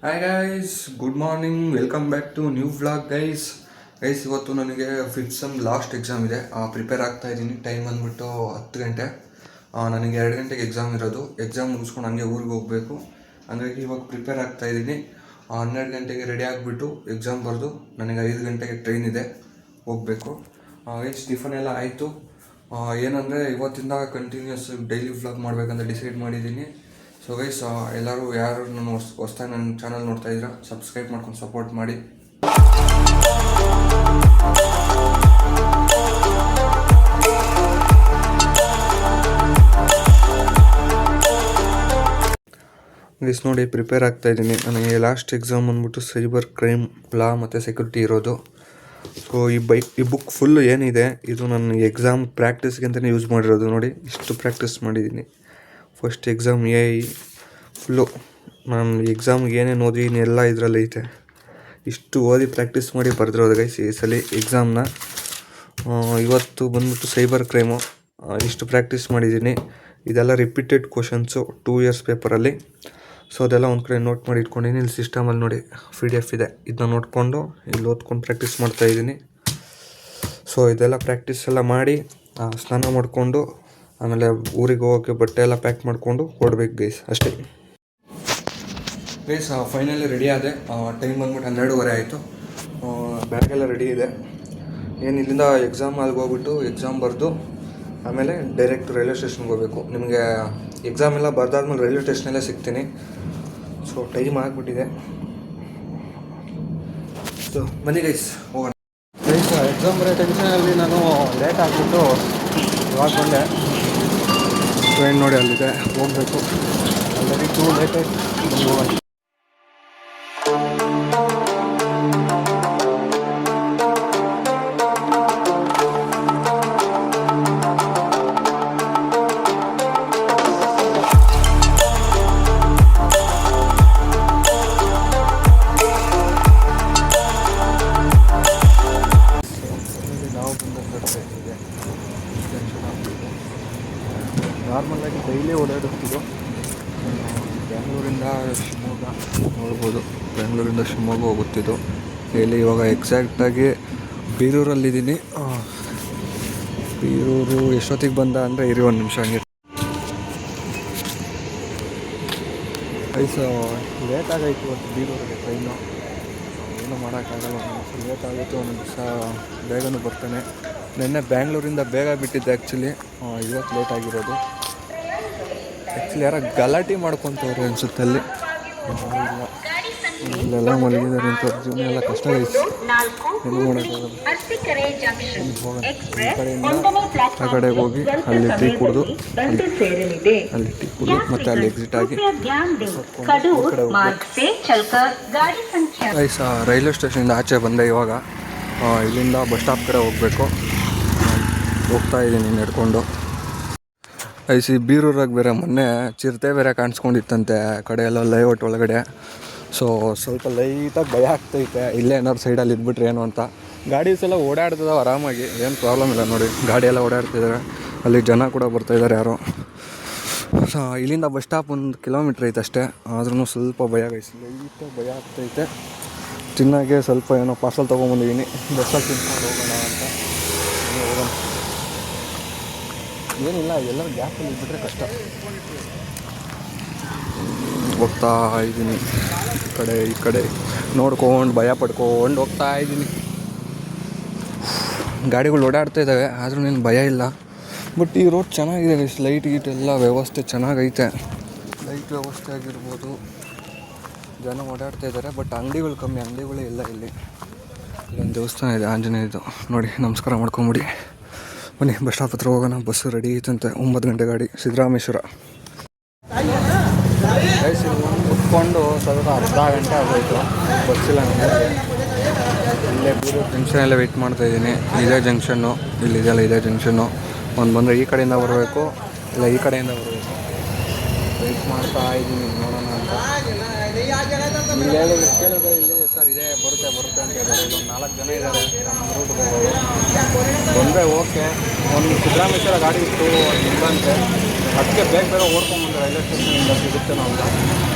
Hi guys, good morning, welcome back to new vlog guys. ಇವತ್ತು ನನಗೆ fifth sem last exam ಇದೆ. Prepare ಆಗ್ತಾ ಇದ್ದೀನಿ. ಟೈಮ್ ಬಂದುಬಿಟ್ಟು 10 ಗಂಟೆ. ನನಗೆ 2 ಗಂಟೆಗೆ ಎಕ್ಸಾಮ್ ಇರೋದು. ಎಕ್ಸಾಮ್ ಮುಗಿಸ್ಕೊಂಡು ಹಂಗೆ ಊರಿಗೆ ಹೋಗಬೇಕು. ಹಂಗಾಗಿ ಇವಾಗ ಪ್ರಿಪೇರ್ ಆಗ್ತಾ ಇದ್ದೀನಿ. 12 ಗಂಟೆಗೆ ರೆಡಿ ಆಗಿಬಿಟ್ಟು ಎಕ್ಸಾಮ್ ಬರೆದು ನನಗೆ 5 ಗಂಟೆಗೆ ಟ್ರೈನ್ ಇದೆ, ಹೋಗಬೇಕು. ಟಿಫನ್ ಎಲ್ಲ ಆಯಿತು. ಏನಂದರೆ ಇವತ್ತಿಂದ ಕಂಟಿನ್ಯೂಸ್ ಡೈಲಿ ವ್ಲಾಗ್ ಮಾಡಬೇಕಂತ ಡಿಸೈಡ್ ಮಾಡಿದ್ದೀನಿ. ಸೊ ಗೈಸ್, ಎಲ್ಲರೂ ಯಾರು ನಾನು ಹೊಸ್ದಾಗಿ ನನ್ನ ಚಾನಲ್ ನೋಡ್ತಾ ಇದ್ದೀರಾ, ಸಬ್ಸ್ಕ್ರೈಬ್ ಮಾಡ್ಕೊಂಡು ಸಪೋರ್ಟ್ ಮಾಡಿ. ಗೈಸ್ ನೋಡಿ, ಪ್ರಿಪೇರ್ ಆಗ್ತಾ ಇದ್ದೀನಿ. ನನಗೆ ಲಾಸ್ಟ್ ಎಕ್ಸಾಮ್ ಬಂದ್ಬಿಟ್ಟು ಸೈಬರ್ ಕ್ರೈಮ್ ಲಾ ಮತ್ತು ಸೆಕ್ಯೂರಿಟಿ ಇರೋದು. ಸೊ ಈ ಬುಕ್ ಫುಲ್ಲು ಏನಿದೆ, ಇದು ನನ್ನ ಎಕ್ಸಾಮ್ ಪ್ರಾಕ್ಟೀಸ್ಗೆ ಅಂತಲೇ ಯೂಸ್ ಮಾಡಿರೋದು. ನೋಡಿ, ಇಷ್ಟು ಪ್ರಾಕ್ಟೀಸ್ ಮಾಡಿದ್ದೀನಿ. ಫಸ್ಟ್ ಎಕ್ಸಾಮ್ ಫುಲ್ಲು ನಾನು ಎಕ್ಸಾಮ್ಗೆ ಏನೇನು ಓದಿದ್ದೀನಿ ಎಲ್ಲ ಇದರಲ್ಲಿ ಐತೆ. ಇಷ್ಟು ಓದಿ ಪ್ರಾಕ್ಟೀಸ್ ಮಾಡಿ ಬರೆದಿರೋದು ಗೈಸ್ ಈ ಸಲ ಎಕ್ಸಾಮ್ನ. ಇವತ್ತು ಬಂದ್ಬಿಟ್ಟು ಸೈಬರ್ ಕ್ರೈಮು, ಇಷ್ಟು ಪ್ರಾಕ್ಟೀಸ್ ಮಾಡಿದ್ದೀನಿ. ಇದೆಲ್ಲ ರಿಪೀಟೆಡ್ ಕ್ವಶನ್ಸು 2 ಇಯರ್ಸ್ ಪೇಪರಲ್ಲಿ. ಸೊ ಅದೆಲ್ಲ ಒಂದು ಕಡೆ ನೋಟ್ ಮಾಡಿ ಇಟ್ಕೊಂಡಿದ್ದೀನಿ. ಇಲ್ಲಿ ಸಿಸ್ಟಮಲ್ಲಿ ನೋಡಿ PDF ಇದೆ, ಇದನ್ನ ನೋಡಿಕೊಂಡು ಇಲ್ಲಿ ಓದ್ಕೊಂಡು ಪ್ರಾಕ್ಟೀಸ್ ಮಾಡ್ತಾಯಿದ್ದೀನಿ. ಸೊ ಇದೆಲ್ಲ ಪ್ರಾಕ್ಟೀಸ್ ಎಲ್ಲ ಮಾಡಿ ಸ್ನಾನ ಮಾಡಿಕೊಂಡು ಆಮೇಲೆ ಊರಿಗೆ ಹೋಗೋಕ್ಕೆ ಬಟ್ಟೆ ಎಲ್ಲ ಪ್ಯಾಕ್ ಮಾಡಿಕೊಂಡು ಹೊರಡ್ಬೇಕು ಗೈಸ್, ಅಷ್ಟೇ ಗೈಸ್. ಫೈನಲಿ ರೆಡಿ ಆದೆ. ಟೈಮ್ ಬಂದ್ಬಿಟ್ಟು 12:30 ಆಯಿತು. ಬ್ಯಾಗೆಲ್ಲ ರೆಡಿ ಇದೆ. ಏನು ಇಲ್ಲಿಂದ ಎಕ್ಸಾಮ್ ಹಾಲ್ಗೆ ಹೋಗ್ಬಿಟ್ಟು ಎಕ್ಸಾಮ್ ಬರೆದು ಆಮೇಲೆ ಡೈರೆಕ್ಟ್ ರೈಲ್ವೆ ಸ್ಟೇಷನ್ಗೆ ಹೋಗಬೇಕು. ನಿಮಗೆ ಎಕ್ಸಾಮ್ ಎಲ್ಲ ಬರ್ದಾದ್ಮೇಲೆ ರೈಲ್ವೆ ಸ್ಟೇಷನಲ್ಲೇ ಸಿಗ್ತೀನಿ. ಸೊ ಟೈಮ್ ಆಗಿಬಿಟ್ಟಿದೆ. ಸೊ ಬನ್ನಿ ಗೈಸ್, ಹೋಗೋಣ. ಗೈಸ್, ಎಕ್ಸಾಮ್ ಬರೋ ಟೆನ್ಷನಲ್ಲಿ ನಾನು ಲೇಟ್ ಆಗಿಬಿಟ್ಟು ಇವಾಗ ಬಂದೆ. ಟ್ರೈನ್ ನೋಡಿ ಅಲ್ಲಿದೆ, ಹೋಗಬೇಕು. ಆಲ್ರೆಡಿ 2 ಲೇಟ್ ಆಯ್ತು. ಹೋಗೋಣ. ನಾರ್ಮಲಾಗಿ ಡೈಲಿ ಓಡಾಡುತ್ತಿದ್ದು ಬೆಂಗಳೂರಿಂದ ಶಿವಮೊಗ್ಗ ನೋಡ್ಬೋದು. ಬೆಂಗಳೂರಿಂದ ಶಿವಮೊಗ್ಗ ಹೋಗುತ್ತಿದ್ದು. ಇಲ್ಲಿ ಇವಾಗ ಎಕ್ಸಾಕ್ಟಾಗಿ ಬೀರೂರಲ್ಲಿದ್ದೀನಿ. ಬೀರೂರು ಎಷ್ಟೊತ್ತಿಗೆ ಬಂದ ಅಂದರೆ ಇರಿ ಒಂದು ನಿಮಿಷ ಹಂಗೆ. ಲೇಟ್ ಆಗೈತು ಇವತ್ತು ಬೀರೂರಿಗೆ ಟ್ರೈನು. ಏನೂ ಮಾಡೋಕ್ಕಾಗಲ್ಲ. ಒಂದು ಲೇಟ್ ಆಗಿತ್ತು, ಒಂದು ದಿವಸ ಬೇಗನೂ ಬರ್ತಾನೆ. ನಿನ್ನೆ ಬ್ಯಾಂಗ್ಳೂರಿಂದ ಬೇಗ ಬಿಟ್ಟಿದ್ದೆ ಆ್ಯಕ್ಚುಲಿ. ಇವತ್ತು ಲೇಟ್ ಆಗಿರೋದು. ಆ್ಯಕ್ಚುಲಿ ಯಾರೋ ಗಲಾಟೆ ಮಾಡ್ಕೊತವ್ರೆ ಅನಿಸುತ್ತೆ ಅಲ್ಲಿ. ಇಲ್ಲೆಲ್ಲ ಮಲಗಿದ್ದಾರೆ ಅಂತ ಜೀವನ ಎಲ್ಲ ಕಷ್ಟ ಆಯ್ತು. ಏನು ಮಾಡೋಕ್ಕಾಗಲ್ಲ. ಈ ಕಡೆಯಿಂದ ಆ ಕಡೆಗೆ ಹೋಗಿ ಅಲ್ಲಿ ಟೀ ಕುಡಿದು ಮತ್ತೆ ಅಲ್ಲಿ ಎಕ್ಸಿಟ್ ಆಗಿ ರೈಲ್ವೆ ಸ್ಟೇಷನಿಂದ ಆಚೆ ಬಂದೆ. ಇವಾಗ ಇಲ್ಲಿಂದ ಬಸ್ ಸ್ಟಾಪ್ ಕಡೆ ಹೋಗಬೇಕು. ಹೋಗ್ತಾ ಇದ್ದೀನಿ ನಡ್ಕೊಂಡು. ಬೀರೂರಾಗ ಬೇರೆ ಮೊನ್ನೆ ಚಿರತೆ ಬೇರೆ ಕಾಣಿಸ್ಕೊಂಡಿತ್ತಂತೆ ಕಡೆ ಎಲ್ಲ ಲೇಔಟ್ ಒಳಗಡೆ. ಸೊ ಸ್ವಲ್ಪ ಲೈಟಾಗಿ ಭಯ ಆಗ್ತೈತೆ, ಇಲ್ಲೇ ಏನಾದ್ರು ಸೈಡಲ್ಲಿ ಇದ್ಬಿಟ್ರೆ ಏನು ಅಂತ. ಗಾಡೀಸ್ ಎಲ್ಲ ಓಡಾಡ್ತಿದ್ದಾವೆ ಆರಾಮಾಗಿ, ಏನು ಪ್ರಾಬ್ಲಮ್ ಇಲ್ಲ. ನೋಡಿ ಗಾಡಿ ಎಲ್ಲ ಓಡಾಡ್ತಿದ್ದಾರೆ, ಅಲ್ಲಿ ಜನ ಕೂಡ ಬರ್ತಾಯಿದ್ದಾರೆ ಯಾರೋ. ಸೊ ಇಲ್ಲಿಂದ ಬಸ್ ಸ್ಟಾಪ್ 1 ಕಿಲೋಮೀಟ್ರ್ ಐತೆ ಅಷ್ಟೇ. ಆದ್ರೂ ಸ್ವಲ್ಪ ಭಯ ಲೈಟಾಗಿ ಭಯ ಆಗ್ತೈತೆ. ತಿನ್ನಾಗೆ ಸ್ವಲ್ಪ ಏನೋ ಪಾರ್ಸಲ್ ತೊಗೊಂಬಂದಿದ್ದೀನಿ, ಬಸ್ಸಲ್ಲಿ ತಿನ್ಕೊಂಡು ಹೋಗೋಣ ಅಂತ. ಹೋಗೋಣ. ಏನಿಲ್ಲ, ಎಲ್ಲರೂ ಗ್ಯಾಪಲ್ಲಿ ಇದ್ಬಿಟ್ರೆ ಕಷ್ಟ. ಹೋಗ್ತಾ ಇದ್ದೀನಿ ಈ ಕಡೆ ನೋಡ್ಕೊಂಡು ಭಯ ಪಡ್ಕೊಂಡು ಹೋಗ್ತಾ ಇದ್ದೀನಿ. ಗಾಡಿಗಳು ಓಡಾಡ್ತಾ ಇದ್ದಾವೆ, ಆದ್ರೂ ಏನು ಭಯ ಇಲ್ಲ. ಬಟ್ ಈ ರೋಡ್ ಚೆನ್ನಾಗಿದೆ, ಲೈಟ್ ಗೀಟ್ ಎಲ್ಲ ವ್ಯವಸ್ಥೆ ಚೆನ್ನಾಗೈತೆ. ಲೈಟ್ ವ್ಯವಸ್ಥೆ ಆಗಿರ್ಬೋದು, ಜನ ಓಡಾಡ್ತಾ ಇದ್ದಾರೆ. ಬಟ್ ಅಂಗಡಿಗಳು ಕಮ್ಮಿ, ಅಂಗಡಿಗಳೇ ಇಲ್ಲ ಇಲ್ಲಿ. ಇಲ್ಲೊಂದು ದೇವಸ್ಥಾನ ಇದೆ ಆಂಜನೇಯದು, ನೋಡಿ ನಮಸ್ಕಾರ ಮಾಡ್ಕೊಂಬಿಡಿ. ಬನ್ನಿ ಬಸ್ ಸ್ಟಾಪ್ ಹತ್ರ ಹೋಗೋಣ. ಬಸ್ಸು ರೆಡಿ ಐತಂತೆ, 9 ಗಂಟೆ ಗಾಡಿ, ಸಿದ್ದರಾಮೇಶ್ವರ. ಕುತ್ಕೊಂಡು ಸ್ವಲ್ಪ ಅರ್ಧ ಗಂಟೆ ಆಗೋಯ್ತು, ಬಸ್ಸಿಲ್ಲ ನನಗೆ. ಇಲ್ಲೇ ಬೀರೂರು ಜಂಕ್ಷನಲ್ಲೇ ವೆಯ್ಟ್ ಮಾಡ್ತಾಯಿದ್ದೀನಿ. ಇದೇ ಜಂಕ್ಷನ್ನು, ಇಲ್ಲಿದೆಯಲ್ಲ ಇದೇ ಜಂಕ್ಷನ್ನು. ಒಂದು ಬಂದರೆ ಈ ಕಡೆಯಿಂದ ಬರಬೇಕು, ಇಲ್ಲ ಈ ಕಡೆಯಿಂದ ಬರಬೇಕು. ವೆಯ್ಟ್ ಮಾಡ್ತಾ ಇದ್ದೀನಿ, ನೋಡೋಣ ಅಂತ. ಇಲ್ಲಿ ಕೇಳಿದ್ರೆ ಇಲ್ಲಿ ಸರ್ ಇದೇ ಬರುತ್ತೆ ಅಂತ ಹೇಳಿದ್ದಾರೆ. ಇಲ್ಲೊಂದು 4 ಜನ ಇದ್ದಾರೆ ನಮ್ಮ ರೂಟ್ ಹೋಗೋರು. ಬಂದರೆ ಓಕೆ. ಒಂದು ಸಿದ್ದರಾಮೇಶ್ವರ ಗಾಡಿ ಇತ್ತು, ಒಂದು ನಿಲ್ಲಂತೆ. ಅದಕ್ಕೆ ಬೇಗ ಓಡ್ಕೊಂಡ್ಬಂದು ರೈಲ್ವೆ ಸ್ಟೇಷನಿಂದ ಸಿಗುತ್ತೇನೋ ಅಂತ.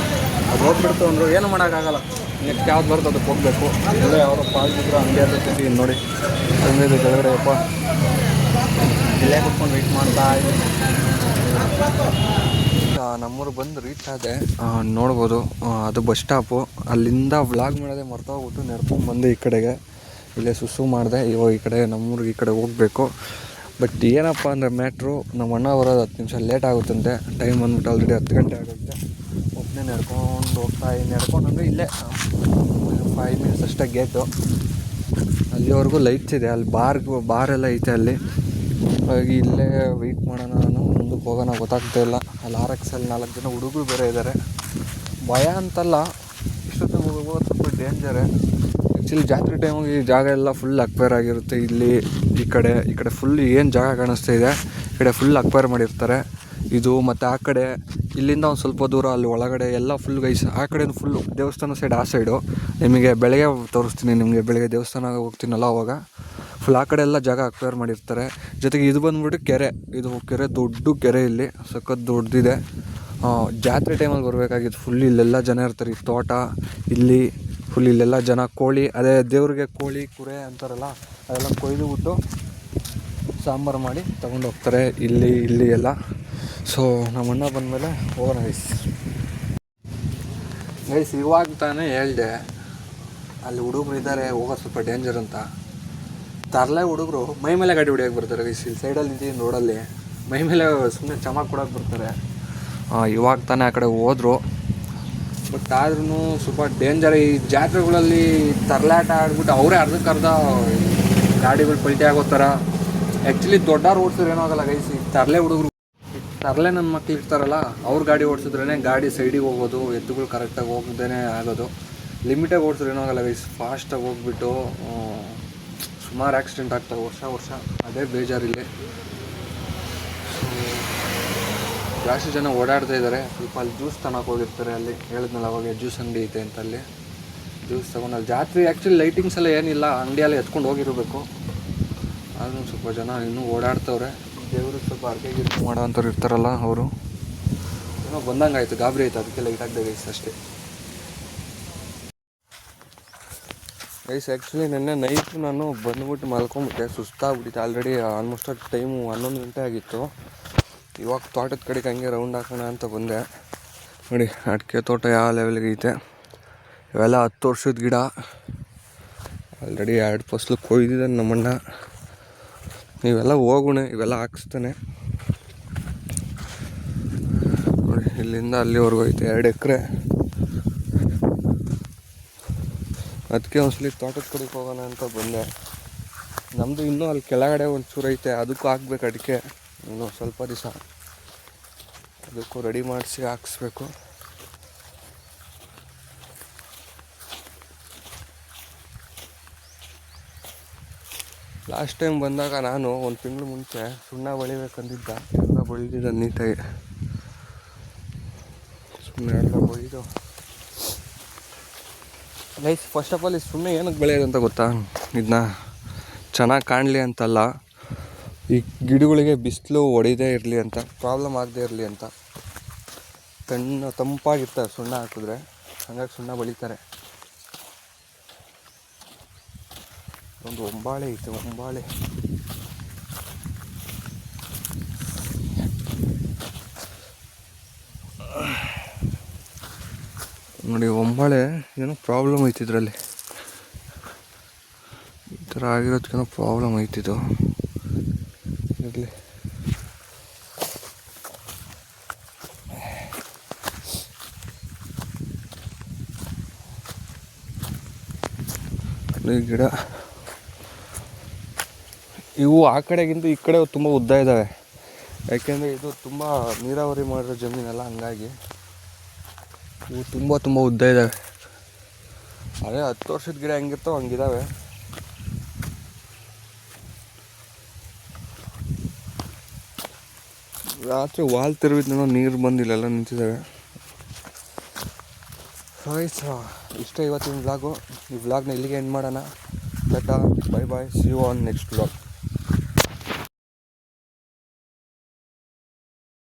ಅದು ಹೋಗ್ಬಿಡ್ತು ಅಂದರು, ಏನು ಮಾಡೋಕ್ಕಾಗಲ್ಲ. ನೆಕ್ಸ್ಟ್ ಯಾವ್ದು ಬರ್ತದೆ ಅದಕ್ಕೆ ಹೋಗಬೇಕು. ಒಳ್ಳೆ ಯಾರೋ ಪಾಲ್ಟ್ ಇದ್ರು ಹಂಗೆ ಇರ್ತಿದ್ವಿ. ನೋಡಿ ಹಂಗಿದೆ ಕೆಳಗಡೆ ಅಪ್ಪ, ಇಲ್ಲೇ ಕುತ್ಕೊಂಡು ವೆಯ್ಟ್ ಮಾಡ್ತಾ ಇದ್ದೀನಿ. ನಮ್ಮೂರು ಬಂದು ರೀಚ್ ಆದೆ, ನೋಡ್ಬೋದು. ಅದು ಬಸ್ ಸ್ಟಾಪು. ಅಲ್ಲಿಂದ ವ್ಲಾಗ್ ಮಾಡೋದೇ ಮರ್ತೋಗ್ಬಿಟ್ಟು ನಡ್ಕೊಂಡು ಬಂದೆ ಈ ಕಡೆಗೆ. ಇಲ್ಲೇ ಸುಸು ಮಾಡಿದೆ. ಇವಾಗ ಈ ಕಡೆ ನಮ್ಮೂರಿಗೆ ಈ ಕಡೆ ಹೋಗಬೇಕು. ಬಟ್ ಏನಪ್ಪ ಅಂದರೆ ಮ್ಯಾಟ್ರು, ನಮ್ಮ ಅಣ್ಣ ಬರೋದು 10 ನಿಮಿಷ ಲೇಟ್ ಆಗುತ್ತಂತೆ. ಟೈಮ್ ಬಂದ್ಬಿಟ್ಟು ಆಲ್ರೆಡಿ 10 ಗಂಟೆ ಆಗುತ್ತೆ. ಒಬ್ಬನೇ ನಡ್ಕೊಂಡು ಹೋಗ್ತಾ ನಡ್ಕೊಂಡು ಅಂದರೆ ಇಲ್ಲೇ 5 ಮಿನಿಟ್ಸ್ ಅಷ್ಟೇ ಗೇಟು. ಅಲ್ಲಿವರೆಗೂ ಲೈಟ್ಸ್ ಇದೆ, ಅಲ್ಲಿ ಬಾರೆಲ್ಲ ಐತೆ ಅಲ್ಲಿ. ಹಾಗಾಗಿ ಇಲ್ಲೇ ವೆಯ್ಟ್ ಮಾಡೋಣ. ನಾನು ಮುಂದಕ್ಕೆ ಹೋಗೋಣ ಗೊತ್ತಾಗ್ತಾ ಇಲ್ಲ. ಅಲ್ಲಿ RX ಅಲ್ಲಿ 4 ಜನ ಹುಡುಗರು ಬೇರೆ ಇದ್ದಾರೆ. ಭಯ ಅಂತಲ್ಲ, ಇಷ್ಟೊತ್ತಿಗೆ ಹೋಗೋದು ಸ್ವಲ್ಪ ಡೇಂಜರೇ. ಆ್ಯಕ್ಚುಲಿ ಜಾತ್ರೆ ಟೈಮಿಗೆ ಈ ಜಾಗ ಎಲ್ಲ ಫುಲ್ ಅಕ್ವೈರ್ ಆಗಿರುತ್ತೆ. ಇಲ್ಲಿ ಈ ಕಡೆ ಫುಲ್ ಏನು ಜಾಗ ಕಾಣಿಸ್ತಾ ಇದೆ, ಈ ಕಡೆ ಫುಲ್ ಅಕ್ವೈರ್ ಮಾಡಿರ್ತಾರೆ. ಇದು ಮತ್ತು ಆ ಕಡೆ ಇಲ್ಲಿಂದ ಒಂದು ಸ್ವಲ್ಪ ದೂರ ಅಲ್ಲಿ ಒಳಗಡೆ ಎಲ್ಲ ಫುಲ್ ಗೈಸ್. ಆ ಕಡೆ ಫುಲ್ಲು ದೇವಸ್ಥಾನ ಸೈಡ್, ಆ ಸೈಡು ನಿಮಗೆ ಬೆಳಗ್ಗೆ ತೋರಿಸ್ತೀನಿ. ನಿಮಗೆ ಬೆಳಗ್ಗೆ ದೇವಸ್ಥಾನ ಹೋಗ್ತೀನಲ್ಲ ಅವಾಗ ಫುಲ್ ಆ ಕಡೆ ಎಲ್ಲ ಜಾಗ ಅಕ್ವೈರ್ ಮಾಡಿರ್ತಾರೆ. ಜೊತೆಗೆ ಇದು ಬಂದುಬಿಟ್ಟು ಕೆರೆ. ಇದು ಕೆರೆ ದೊಡ್ಡ ಕೆರೆ, ಇಲ್ಲಿ ಸಖತ್ ದೊಡ್ಡದಿದೆ. ಜಾತ್ರೆ ಟೈಮಲ್ಲಿ ಬರಬೇಕಾಗಿತ್ತು. ಫುಲ್ ಇಲ್ಲೆಲ್ಲ ಜನ ಇರ್ತಾರೆ. ಈ ತೋಟ ಇಲ್ಲಿ ಫುಲ್ ಇಲ್ಲೆಲ್ಲ ಜನ ಕೋಳಿ, ಅದೇ ದೇವ್ರಿಗೆ ಕೋಳಿ ಕುರೆ ಅಂತಾರಲ್ಲ, ಅದೆಲ್ಲ ಕೊಯ್ದುಬಿಟ್ಟು ಸಾಂಬಾರು ಮಾಡಿ ತಗೊಂಡು ಹೋಗ್ತಾರೆ ಇಲ್ಲಿ ಎಲ್ಲ. ಸೊ ನಮ್ಮ ಅಣ್ಣ ಬಂದಮೇಲೆ ಹೋಗೋಣ ಗೈಸ್. ಇವಾಗ ತಾನೇ ಹೇಳಿದೆ ಅಲ್ಲಿ ಹುಡುಗರು ಇದ್ದಾರೆ, ಹೋಗೋದು ಸ್ವಲ್ಪ ಡೇಂಜರ್ ಅಂತ. ತರಲೆ ಹುಡುಗರು ಮೈ ಮೇಲೆ ಗಾಡಿ ಹೊಡಿಯೋಕೆ ಬರ್ತಾರೆ ಗೈಸ್. ಇಲ್ಲಿ ಸೈಡಲ್ಲಿ ನಿಂತಿದ್ದೀನಿ ರೋಡಲ್ಲಿ, ಮೈ ಮೇಲೆ ಸುಮ್ಮನೆ ಚಮಕ್ ಕೊಡೋಕೆ ಬರ್ತಾರೆ. ಇವಾಗ ತಾನೇ ಆ ಕಡೆ ಹೋದರು. ಬಟ್ ಆದ್ರೂ ಸ್ವಲ್ಪ ಡೇಂಜರ್. ಈ ಜಾತ್ರೆಗಳಲ್ಲಿ ತರಲಾಟ ಆಡ್ಬಿಟ್ಟು ಅವರೇ ಅರ್ಧಕ್ಕರ್ಧ ಗಾಡಿಗಳು ಪಲ್ಟಿ ಆಗೋ ಥರ. ಆ್ಯಕ್ಚುಲಿ ದೊಡ್ಡವ್ರು ಓಡಿಸಿದ್ರೆ ಏನೋ ಆಗಲ್ಲ ಗೈಸ್. ಈ ತರಲೆ ಹುಡುಗರು, ತರಲೆ ನನ್ನ ಮಕ್ಳು ಇರ್ತಾರಲ್ಲ, ಅವ್ರು ಗಾಡಿ ಓಡಿಸಿದ್ರೇ ಗಾಡಿ ಸೈಡಿಗೆ ಹೋಗೋದು, ಎತ್ತುಗಳು ಕರೆಕ್ಟಾಗಿ ಹೋಗದೇ ಆಗೋದು. ಲಿಮಿಟಾಗಿ ಓಡಿಸಿದ್ರೆ ಏನೋ ಆಗಲ್ಲ ಗೈಸ್. ಫಾಸ್ಟಾಗಿ ಹೋಗ್ಬಿಟ್ಟು ಸುಮಾರು ಆಕ್ಸಿಡೆಂಟ್ ಆಗ್ತವೆ ವರ್ಷ. ಅದೇ ಬೇಜಾರಿಲ್ಲಿ. ಜಾಸ್ತಿ ಜನ ಓಡಾಡ್ತಾ ಇದ್ದಾರೆ. ಸ್ವಲ್ಪ ಅಲ್ಲಿ ಜ್ಯೂಸ್ ತಗೊಳಕ್ಕೆ ಹೋಗಿರ್ತಾರೆ. ಅಲ್ಲಿ ಹೇಳಿದ್ನಲ್ಲ ಅವಾಗ ಜ್ಯೂಸ್ ಅಂಗಡಿ ಐತೆ ಅಂತ, ಅಲ್ಲಿ ಜ್ಯೂಸ್ ತೊಗೊಂಡು ಅಲ್ಲಿ ಜಾತ್ರೆ ಆ್ಯಕ್ಚುಲಿ ಲೈಟಿಂಗ್ಸ್ ಎಲ್ಲ ಏನಿಲ್ಲ, ಅಂಗಡಿಯಲ್ಲಿ ಎತ್ಕೊಂಡು ಹೋಗಿರಬೇಕು. ಆದ್ರೂ ಸ್ವಲ್ಪ ಜನ ಇನ್ನೂ ಓಡಾಡ್ತವ್ರೆ. ದೇವ್ರಿಗೆ ಸ್ವಲ್ಪ ಅರ್ಕೆ ಮಾಡೋ ಅಂಥವ್ರು ಇರ್ತಾರಲ್ಲ, ಅವರು ಏನೋ ಬಂದಂಗೆ ಆಯಿತು, ಗಾಬರಿ ಆಯಿತು, ಅದಕ್ಕೆ ಲೈಟ್ ಹಾಕ್ದೆ ಗೈಸ್ ಅಷ್ಟೇ. ಗೈಸ್ ಆ್ಯಕ್ಚುಲಿ ನೆನ್ನೆ ನೈಟು ನಾನು ಬಂದುಬಿಟ್ಟು ಮಲ್ಕೊಂಬಿಟ್ಟೆ, ಸುಸ್ತಾಗ್ಬಿಟ್ಟಿತ್ತು. ಆಲ್ರೆಡಿ ಆಲ್ಮೋಸ್ಟ್ ಟೈಮು 11 ಗಂಟೆ ಆಗಿತ್ತು. ಇವಾಗ ತೋಟದ ಕಡೆಗೆ ಹಂಗೆ ರೌಂಡ್ ಹಾಕೋಣ ಅಂತ ಬಂದೆ. ನೋಡಿ ಅಡಿಕೆ ತೋಟ ಯಾವ ಲೆವೆಲ್ಗೆ ಐತೆ. ಇವೆಲ್ಲ 10 ವರ್ಷದ ಗಿಡ. ಆಲ್ರೆಡಿ 2 ಫಸಲು ಕೊಯ್ದಿದ್ದಾನೆ ನಮ್ಮಣ್ಣ. ಇವೆಲ್ಲ ಹೋಗೋಣ, ಇವೆಲ್ಲ ಹಾಕಿಸ್ತಾನೆ. ನೋಡಿ ಇಲ್ಲಿಂದ ಅಲ್ಲಿವರೆಗೂ ಐತೆ 2 ಎಕರೆ. ಅದಕ್ಕೆ ಒಂದ್ಸಲಿ ತೋಟದ ಕಡೆಗೆ ಹೋಗೋಣ ಅಂತ ಬಂದೆ. ನಮ್ಮದು ಇನ್ನೂ ಅಲ್ಲಿ ಕೆಳಗಡೆ ಒಂಚೂರು ಐತೆ, ಅದಕ್ಕೂ ಹಾಕ್ಬೇಕು ಅಡಿಕೆ. ಇನ್ನೂ ಸ್ವಲ್ಪ ದಿವಸ ಅದಕ್ಕೂ ರೆಡಿ ಮಾಡಿಸಿ ಹಾಕಿಸ್ಬೇಕು. ಲಾಸ್ಟ್ ಟೈಮ್ ಬಂದಾಗ ನಾನು 1 ತಿಂಗಳು ಮುಂಚೆ ಸುಣ್ಣ ಬಳಿಬೇಕಂದಿದ್ದ. ಎಲ್ಲ ಬಳಿದಿದ್ದ ನೀಟಾಗಿ. ಸುಮ್ಮನೆ ಎಲ್ಲ ಬಳಿದು ಗೈಸ್. ಫಸ್ಟ್ ಆಫ್ ಆಲ್ ಈ ಸುಮ್ಮನೆ ಏನಕ್ಕೆ ಬೆಳೆಯೋದು ಅಂತ ಗೊತ್ತಾ? ಇದನ್ನ ಚೆನ್ನಾಗಿ ಕಾಣಲಿ ಅಂತಲ್ಲ, ಈ ಗಿಡಗಳಿಗೆ ಬಿಸಿಲು ಹೊಡಿದೇ ಇರಲಿ ಅಂತ, ಪ್ರಾಬ್ಲಮ್ ಆಗದೆ ಇರಲಿ ಅಂತ. ತಂಪಾಗಿರ್ತಾರೆ ಸುಣ್ಣ ಹಾಕಿದ್ರೆ, ಹಾಗಾಗಿ ಸುಣ್ಣ ಬಳಿತಾರೆ. ಒಂದು ಒಂಬಾಳೆ ಐತೆ, ಒಂಬಾಳೆ. ನೋಡಿ ಒಂಬಾಳೆ ಏನೋ ಪ್ರಾಬ್ಲಮ್ ಐತಿ ಇದರಲ್ಲಿ. ಈ ಥರ ಆಗಿರೋದಕ್ಕೇನೋ ಪ್ರಾಬ್ಲಮ್ ಐತಿದು. ಇರಲಿ. ಈ ಗಿಡ ಇವು ಆ ಕಡೆಗಿಂತ ಈ ಕಡೆ ತುಂಬ ಉದ್ದ ಇದ್ದಾವೆ. ಯಾಕೆಂದರೆ ಇದು ತುಂಬ ನೀರಾವರಿ ಮಾಡಿರೋ ಜಮೀನಲ್ಲ, ಹಂಗಾಗಿ ಇವು ತುಂಬ ಉದ್ದ ಇದ್ದಾವೆ. ಅದೇ 10 ವರ್ಷದ ಗಿಡ ಹೆಂಗಿರ್ತಾವೆ ಹಂಗಿದ್ದಾವೆ. ರಾತ್ರಿ ವಾಲ್ ತಿರುವಿದ್ನೋ ನೀರು ಬಂದಿಲ್ಲೆಲ್ಲ ನಿಂತಿದ್ದಾವೆ. ಇಷ್ಟ ಇವತ್ತಿನ ವ್ಲಾಗು. ಈ ವ್ಲಾಗ್ನ ಇಲ್ಲಿಗೆ ಎಂಡ್ ಮಾಡೋಣ. Tata, bye bye, see you on next vlog.